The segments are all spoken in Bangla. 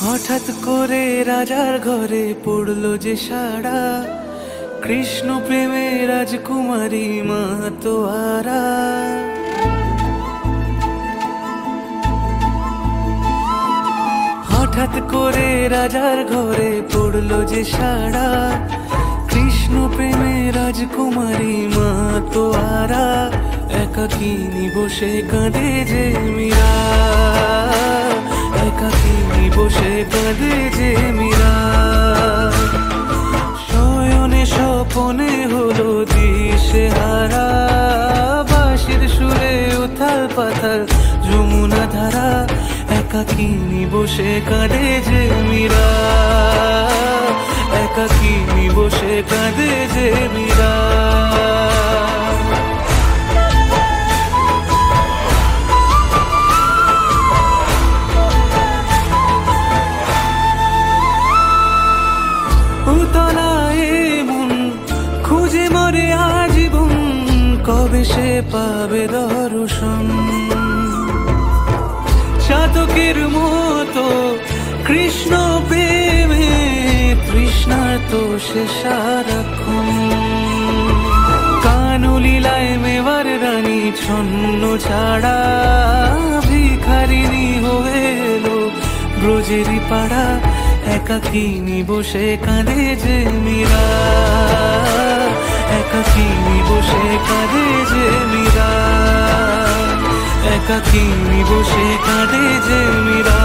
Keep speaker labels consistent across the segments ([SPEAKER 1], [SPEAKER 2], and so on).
[SPEAKER 1] হঠাৎ করে রাজার ঘরে পড়লো যে সাড়া, কৃষ্ণ প্রেমে রাজকুমারী মাতোয়ারা। হঠাৎ করে রাজার ঘরে পড়লো যে সাড়া, কৃষ্ণ প্রেমে রাজকুমারী মাতোয়ারা। একাকিনী বসে কাঁদে যে মীরা, একাকিনী বসে কাঁদে যে মীরা। শয়নে স্বপনে হলো দিশেহারা, বাঁশির সুরে উথাল পাথাল যমুনা ধারা। একাকিনী বসে কাঁদে যে মীরা, একাকিনী বসে কাঁদে যে মীরা। খুঁজে মরে আজীবন, কবে সে পাবে দর্শন। চাতকের মতো কৃষ্ণ প্রেমে তৃষ্ণার্ত সে সারাক্ষণ। কানলীলায় মেবার রানী ছন্ন ছাড়া, ভিখারিনী হয়ে এলো ব্রজেরই পাড়া। একাকিনী বসে কাঁদে যে মীরা, একাকিনী বসে কাঁদে যে মীরা, একাকিনী বসে কাঁদে যে মীরা,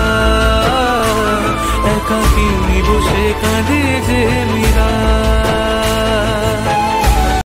[SPEAKER 1] একাকিনী বসে কাঁদে যে মীরা।